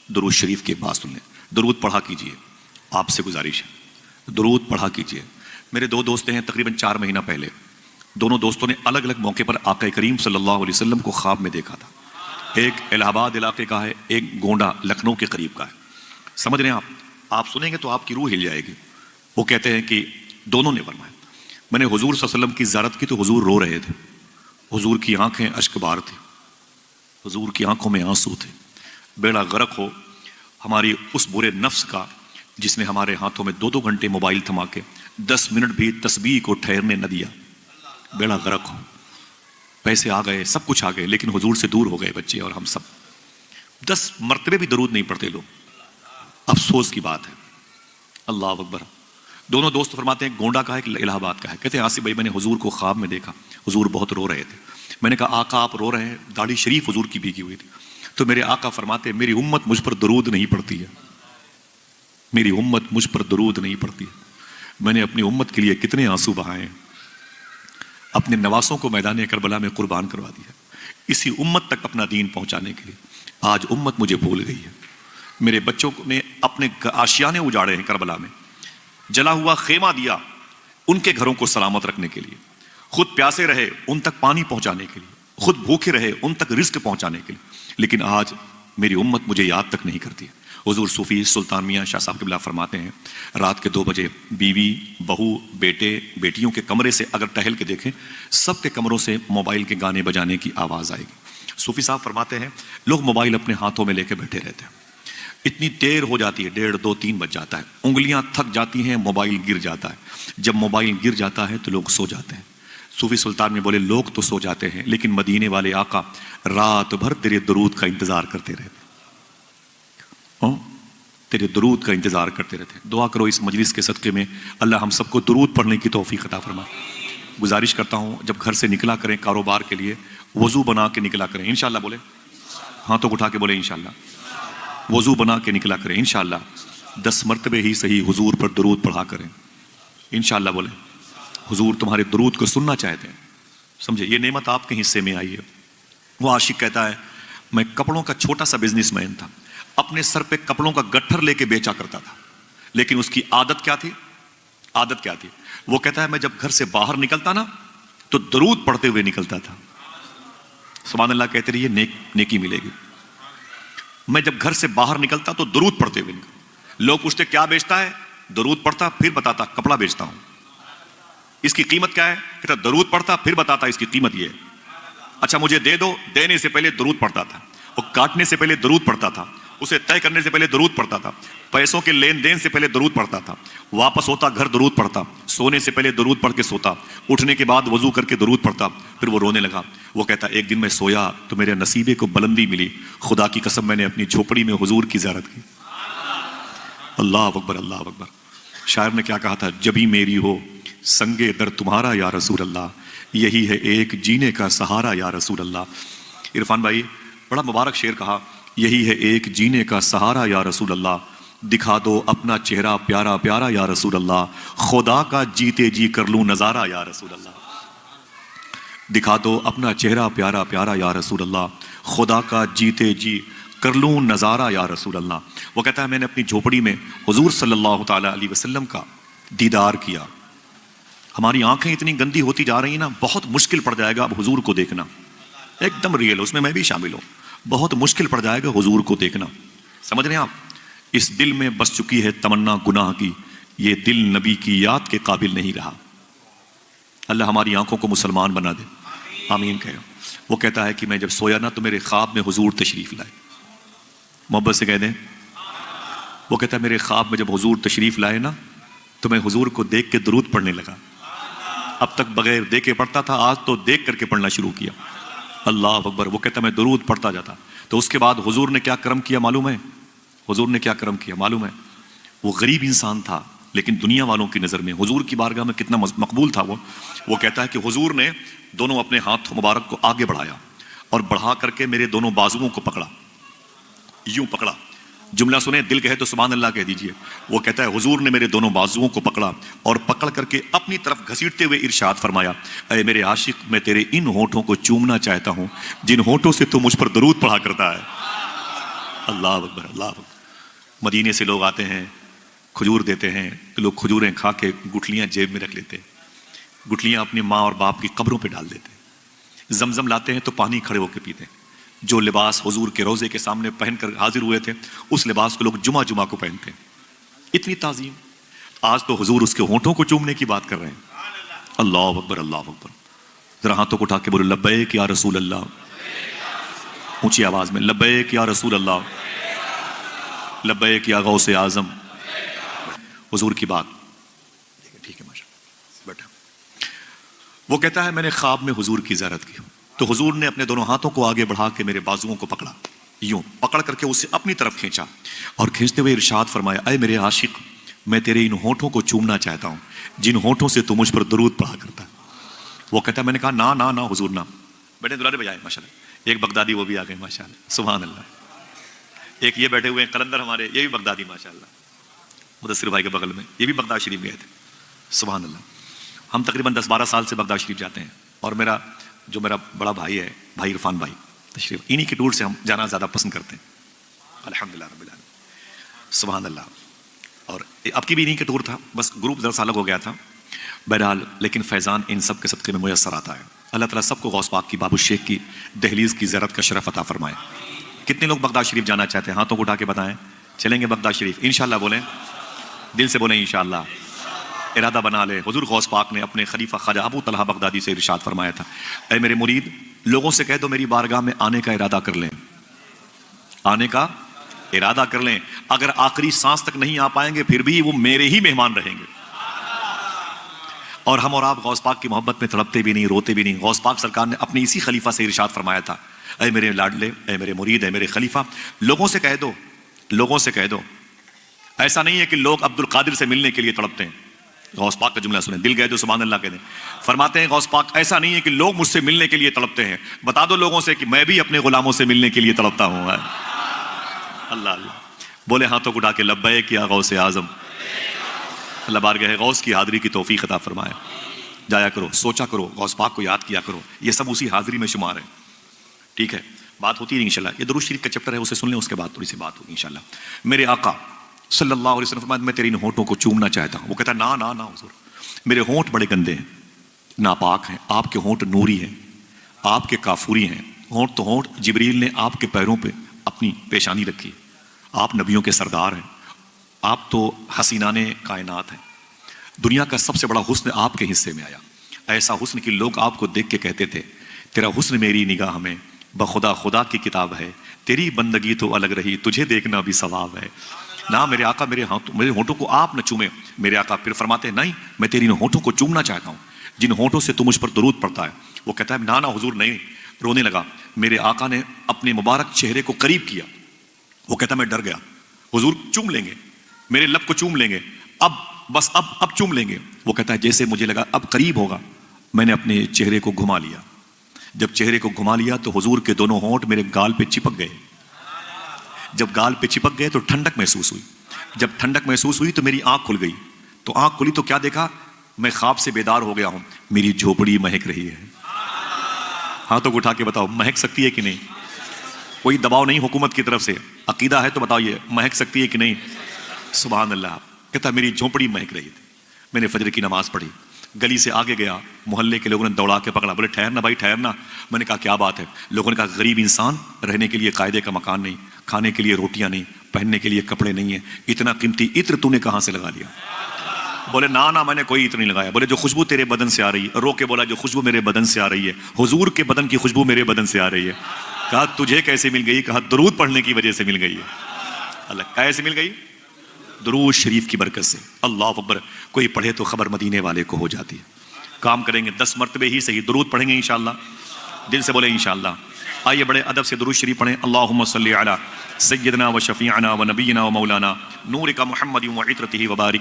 درود شریف کی ایک بات سن لیں، درود پڑھا کیجئے، آپ سے گزارش ہے، درود پڑھا کیجئے۔ میرے دو دوست ہیں، تقریباً 4 مہینہ پہلے دونوں دوستوں نے الگ الگ موقع پر آقا کریم صلی اللہ علیہ وسلم کو خواب میں دیکھا تھا۔ ایک الہ آباد علاقے کا ہے، ایک گونڈا لکھنؤ کے قریب کا ہے۔ سمجھ رہے ہیں آپ سنیں گے تو آپ کی روح ہل جائے گی۔ وہ کہتے ہیں کہ دونوں نے فرمایا میں نے حضور صلی اللہ علیہ وسلم کی زیارت کی تو حضور رو رہے تھے، حضور کی آنکھیں اشک بار تھی، حضور کی آنکھوں میں آنسو تھے۔ بیڑا غرق ہو ہماری اس برے نفس کا جس نے ہمارے ہاتھوں میں 2 گھنٹے موبائل تھما کے 10 منٹ بھی تسبیح کو ٹھہرنے نہ دیا۔ بیڑا غرق ہو، پیسے آ گئے، سب کچھ آ گئے، لیکن حضور سے دور ہو گئے بچے اور ہم سب۔ 10 مرتبے بھی درود نہیں پڑھتے لوگ، افسوس کی بات ہے۔ اللہ اکبر۔ دونوں دوست فرماتے ہیں گونڈا کا ہے کہ الہ آباد کا ہے، کہتے ہیں آصف بھائی میں نے حضور کو خواب میں دیکھا، حضور بہت رو رہے تھے۔ میں نے کہا آقا آپ رو رہے ہیں؟ داڑھی شریف حضور کی بھیگی ہوئی تھی۔ تو میرے آقا فرماتے ہیں میری امت مجھ پر درود نہیں پڑتی ہے، میری امت مجھ پر درود نہیں پڑتی ہے۔ میں نے اپنی امت کے لیے کتنے آنسو بہائے ہیں، اپنے نواسوں کو میدان کربلا میں قربان کروا دیا اسی امت تک اپنا دین پہنچانے کے لیے۔ آج امت مجھے بھول گئی ہے۔ میرے بچوں نے اپنے آشیانے اجاڑے ہیں، کربلا میں جلا ہوا خیمہ دیا ان کے گھروں کو سلامت رکھنے کے لیے، خود پیاسے رہے ان تک پانی پہنچانے کے لیے، خود بھوکے رہے ان تک رزق پہنچانے کے لیے، لیکن آج میری امت مجھے یاد تک نہیں کرتی ہے۔ حضور صوفی سلطان میاں شاہ صاحب قبلہ فرماتے ہیں رات کے 2 بجے بیوی، بہو، بیٹے، بیٹیوں کے کمرے سے اگر ٹہل کے دیکھیں سب کے کمروں سے موبائل کے گانے بجانے کی آواز آئے گی۔ صوفی صاحب فرماتے ہیں لوگ موبائل اپنے ہاتھوں میں لے کے بیٹھے رہتے ہیں، اتنی دیر ہو جاتی ہے، 1:30، 2، 3 بج جاتا ہے، انگلیاں تھک جاتی ہیں، موبائل گر جاتا ہے۔ جب موبائل گر جاتا ہے تو لوگ سو جاتے ہیں۔ صوفی سلطان میں بولے لوگ تو سو جاتے ہیں لیکن مدینے والے آقا رات بھر تیرے درود کا انتظار کرتے رہتے، تیرے درود کا انتظار کرتے رہتے۔ دعا کرو اس مجلس کے صدقے میں اللہ ہم سب کو درود پڑھنے کی توفیق عطا فرمائے۔ گزارش کرتا ہوں جب گھر سے نکلا کریں کاروبار کے لیے وضو بنا کے نکلا کریں، انشاءاللہ بولے، ہاتھوں کو اٹھا کے بولے انشاءاللہ، وضو بنا کے نکلا کریں انشاءاللہ، 10 مرتبے ہی صحیح حضور پر درود پڑھا کریں انشاءاللہ بولے۔ حضور تمہارے درود کو سننا چاہتے ہیں، سمجھے یہ نعمت آپ کے حصے میں آئی ہے۔ وہ عاشق کہتا ہے میں کپڑوں کا چھوٹا سا بزنس مین تھا، اپنے سر پہ کپڑوں کا گٹھر لے کے بیچا کرتا تھا، لیکن اس کی عادت کیا تھی؟ عادت کیا تھی؟ وہ کہتا ہے میں جب گھر سے باہر نکلتا نا تو درود پڑھتے ہوئے نکلتا تھا۔ سبحان اللہ کہتے رہیے، نیکی ملے گی۔ میں جب گھر سے باہر نکلتا تو درود پڑھتے ہوئے نکلتا۔ لوگ پوچھتے کیا بیچتا ہے؟ درود پڑھتا، پھر بتاتا کپڑا بیچتا ہوں۔ اس کی قیمت کیا ہے؟ کہتا درود پڑھتا پھر بتاتا اس کی قیمت یہ ہے۔ اچھا مجھے دے دو، دینے سے پہلے درود پڑھتا تھا، وہ کاٹنے سے پہلے درود پڑھتا تھا، اسے طے کرنے سے پہلے درود پڑھتا تھا، پیسوں کے لین دین سے پہلے درود پڑھتا تھا، واپس ہوتا گھر درود پڑھتا، سونے سے پہلے درود پڑھ کے سوتا، اٹھنے کے بعد وضو کر کے درود پڑھتا۔ پھر وہ رونے لگا، وہ کہتا ایک دن میں سویا تو میرے نصیبے کو بلندی ملی، خدا کی قسم میں نے اپنی جھوپڑی میں حضور کی زیارت کی۔ اللہ اکبر، اللہ اکبر۔ شاعر نے کیا کہا تھا؟ جبھی میری ہو سنگے در تمہارا یا رسول اللہ، یہی ہے ایک جینے کا سہارا یا رسول اللہ۔ عرفان بھائی بڑا مبارک شعر کہا، یہی ہے ایک جینے کا سہارا یا رسول اللہ، دکھا دو اپنا چہرہ پیارا پیارا یا رسول اللہ، خدا کا جیتے جی کر لوں نظارہ یا رسول اللہ، دکھا دو اپنا چہرہ پیارا پیارا یا رسول اللہ، خدا کا جیتے جی کر لوں نظارہ یا رسول اللہ۔ وہ کہتا ہے میں نے اپنی جھوپڑی میں حضور صلی اللہ تعالی علیہ وسلم کا دیدار کیا۔ ہماری آنکھیں اتنی گندی ہوتی جا رہی ہیں نا، بہت مشکل پڑ جائے گا اب حضور کو دیکھنا، ایک دم ریئل، اس میں بھی شامل ہوں، بہت مشکل پڑ جائے گا حضور کو دیکھنا۔ سمجھ رہے ہیں آپ؟ اس دل میں بس چکی ہے تمنا گناہ کی، یہ دل نبی کی یاد کے قابل نہیں رہا۔ اللہ ہماری آنکھوں کو مسلمان بنا دے، آمین کہو۔ وہ کہتا ہے کہ میں جب سویا نا تو میرے خواب میں حضور تشریف لائے، محبت سے کہہ دیں۔ وہ کہتا ہے میرے خواب میں جب حضور تشریف لائے نا تو میں حضور کو دیکھ کے درود پڑھنے لگا، اب تک بغیر دیکھے پڑھتا تھا، آج تو دیکھ کر کے پڑھنا شروع کیا۔ اللہ اکبر۔ وہ کہتا میں درود پڑھتا جاتا، تو اس کے بعد حضور نے کیا کرم کیا معلوم ہے؟ حضور نے کیا کرم کیا معلوم ہے؟ وہ غریب انسان تھا لیکن دنیا والوں کی نظر میں حضور کی بارگاہ میں کتنا مقبول تھا۔ وہ کہتا ہے کہ حضور نے دونوں اپنے ہاتھ مبارک کو آگے بڑھایا اور بڑھا کر کے میرے دونوں بازوؤں کو پکڑا، یوں پکڑا۔ جملہ سنیں، دل کہے تو سبحان اللہ کہہ دیجئے۔ وہ کہتا ہے حضور نے میرے دونوں بازوؤں کو پکڑا اور پکڑ کر کے اپنی طرف گھسیٹتے ہوئے ارشاد فرمایا، اے میرے عاشق، میں تیرے ان ہونٹوں کو چومنا چاہتا ہوں جن ہونٹوں سے تو مجھ پر درود پڑھا کرتا ہے۔ اللہ اکبر اللہ اکبر. مدینے سے لوگ آتے ہیں, کھجور دیتے ہیں, لوگ کھجوریں کھا کے گٹھلیاں جیب میں رکھ لیتے ہیں, گٹھلیاں اپنی ماں اور باپ کی قبروں پہ ڈال دیتے ہیں. زمزم لاتے ہیں تو پانی کھڑے ہو کے پیتے ہیں. جو لباس حضور کے روضے کے سامنے پہن کر حاضر ہوئے تھے اس لباس کو لوگ جمعہ کو پہنتے ہیں. اتنی تعظیم. آج تو حضور اس کے ہونٹوں کو چومنے کی بات کر رہے ہیں. اللہ اکبر اللہ اکبر. ذرا ہاتھوں کو اٹھا کے بولو لبیک یا رسول اللہ. اونچی آواز میں لبیک یا رسول اللہ, لبیک یا غوث اعظم. حضور کی بات. ٹھیک ہے ماشاء اللہ بیٹا. وہ کہتا ہے میں نے خواب میں حضور کی زیارت کی تو حضور نے اپنے دونوں ہاتھوں کو آگے بڑھا کے میرے بازوؤں کو پکڑا, یوں پکڑ کر کے اسے اپنی طرف کھینچا اور کھینچتے ہوئے ارشاد فرمایا اے میرے عاشق, میں تیرے ان ہونٹوں کو چومنا چاہتا ہوں جن ہونٹوں سے تو مجھ پر درود پڑھا کرتا ہے. وہ کہتا ہے میں نے کہا نا نا نا حضور نا. بیٹے دلارے بجائے ماشاءاللہ. ایک بغدادی وہ بھی آ گئے ماشاءاللہ سبحان اللہ. ایک یہ بیٹھے ہوئے ہیں قلندر ہمارے, یہ بھی بغدادی ماشاءاللہ, مدثر بھائی کے بغل میں, یہ بھی بغداد شریف گئے تھے سبحان اللہ. ہم تقریباً 10-12 سال سے بغداد شریف جاتے ہیں اور میرا بڑا بھائی ہے بھائی عرفان بھائی تشریف, انہی کے ٹور سے ہم جانا زیادہ پسند کرتے ہیں الحمدللہ رب العالمین سبحان اللہ. اور اب کی بھی انہی کے ٹور تھا, بس گروپ ذرا الگ ہو گیا تھا بہرحال, لیکن فیضان ان سب کے صدقے میں میسر آتا ہے. اللہ تعالیٰ سب کو غوث پاک کی باب الشیخ کی دہلیز کی زیارت کا شرف عطا فرمائے. کتنے لوگ بغداد شریف جانا چاہتے ہیں؟ ہاتھوں کو اٹھا کے بتائیں. چلیں گے بغداد شریف انشاءاللہ. بولیں دل سے بولیں انشاءاللہ. ارادہ بنا لے. حضور غوث پاک نے اپنے خلیفہ خواجہ ابو طلحہ بغدادی سے ارشاد فرمایا تھا اے میرے مرید, لوگوں سے کہہ دو میری بارگاہ میں آنے کا ارادہ کر لیں, آنے کا ارادہ کر لیں. اگر آخری سانس تک نہیں آ پائیں گے پھر بھی وہ میرے ہی مہمان رہیں گے. اور ہم اور آپ غوث پاک کی محبت میں تڑپتے بھی نہیں, روتے بھی نہیں. غوث پاک سرکار نے اپنے اسی خلیفہ سے ارشاد فرمایا تھا اے میرے لاڈلے, اے میرے مرید, اے میرے خلیفہ, لوگوں سے کہہ دو, لوگوں سے کہہ دو. ایسا نہیں ہے کہ لوگ عبد القادر سے ملنے کے لیے تڑپتے ہیں. غوث پاک کا جملہ سنیں, دل گئے تو سبحان اللہ کہہ دیں. فرماتے ہیں غوث پاک ایسا نہیں ہے کہ لوگ مجھ سے ملنے کے لیے تڑپتے ہیں, بتا دو لوگوں سے کہ میں بھی اپنے غلاموں سے ملنے کے لیے تڑپتا ہوں. اللہ اللہ. بولے ہاتھوں کو اٹھا کے لبیک یا غوث اعظم. اللہ بارگاہ غوث کی حاضری کی توفیق عطا فرمائے. جایا کرو, سوچا کرو, غوث پاک کو یاد کیا کرو, یہ سب اسی حاضری میں شمار ہے. ٹھیک ہے, بات ہوتی ہے انشاءاللہ. یہ درود شریف کا چیپٹر ہے, اسے سن لیں, اس کے بعد تھوڑی سی بات ہوگی انشاءاللہ. میرے آقا صلی اللہ علیہ وسلم فرمایا میں تیری ان ہونٹوں کو چومنا چاہتا ہوں. وہ کہتا نا نا نا حضور, میرے ہونٹ بڑے گندے ہیں, ناپاک ہیں, آپ کے ہونٹ نوری ہیں, آپ کے کافوری ہیں. ہونٹ تو ہونٹ, جبریل نے آپ کے پیروں پہ اپنی پیشانی رکھی. آپ نبیوں کے سردار ہیں, آپ تو حسینان کائنات ہیں. دنیا کا سب سے بڑا حسن آپ کے حصے میں آیا, ایسا حسن کہ لوگ آپ کو دیکھ کے کہتے تھے تیرا حسن میری نگاہ میں بخدا خدا کی کتاب ہے, تیری بندگی تو الگ رہی, تجھے دیکھنا بھی ثواب ہے. نہ میرے آقا میرے ہونٹوں کو آپ نہ چومیں. میرے آقا پھر فرماتے ہیں نہیں, میں تیری ان ہونٹوں کو چومنا چاہتا ہوں جن ہونٹوں سے تو مجھ پر درود پڑتا ہے. وہ کہتا ہے نا حضور نہیں. رونے لگا. میرے آقا نے اپنے مبارک چہرے کو قریب کیا. وہ کہتا میں ڈر گیا, حضور چوم لیں گے, میرے لب کو چوم لیں گے, اب چوم لیں گے. وہ کہتا ہے جیسے مجھے لگا اب قریب ہوگا, میں نے اپنے چہرے کو گھما لیا. جب چہرے کو گھما لیا تو حضور کے دونوں ہونٹ میرے گال پہ چپک گئے. جب گال پہ چپک گئے تو ٹھنڈک محسوس ہوئی. جب ٹھنڈک محسوس ہوئی تو میری آنکھ کھل گئی. تو آنکھ کھلی تو کیا دیکھا, میں خواب سے بیدار ہو گیا ہوں, میری جھوپڑی مہک رہی ہے. ہاتھوں کو اٹھا کے بتاؤ مہک سکتی ہے کہ نہیں؟ کوئی دباؤ نہیں حکومت کی طرف سے, عقیدہ ہے تو بتائیے مہک سکتی ہے کہ نہیں؟ سبحان اللہ. کہتا میری جھونپڑی مہک رہی تھی. میں نے فجر کی نماز پڑھی, گلی سے آگے گیا, محلے کے لوگوں نے دوڑا کے پکڑا, بولے ٹھہرنا بھائی ٹھہرنا. میں نے کہا کیا بات ہے؟ لوگوں نے کہا غریب انسان, رہنے کے لیے قاعدے کا مکان نہیں, کھانے کے لیے روٹیاں نہیں, پہننے کے لیے کپڑے نہیں ہیں, اتنا قیمتی عطر تو نے کہاں سے لگا لیا؟ بولے نا میں نے کوئی عطر نہیں لگایا. بولے جو خوشبو تیرے بدن سے آ رہی ہے. رو کے بولا جو خوشبو میرے بدن سے آ رہی ہے, حضور کے بدن کی خوشبو میرے بدن سے آ رہی ہے. کہا تجھے کیسے مل گئی؟ کہا درود پڑھنے کی وجہ سے مل گئی ہے. اللہ کیسے مل گئی؟ درود شریف کی برکت سے. اللہ اکبر. کوئی پڑھے تو خبر مدینے والے کو ہو جاتی ہے. کام کریں گے 10 مرتبے ہی صحیح درود پڑھیں گے انشاءاللہ. دل سے بولے انشاءاللہ. آئیے بڑے ادب سے درود شریف پڑھیں. اللہم صلی علی سیدنا و شفیعنا و نبینا و مولانا نور کا محمد و عطرتہ و بارک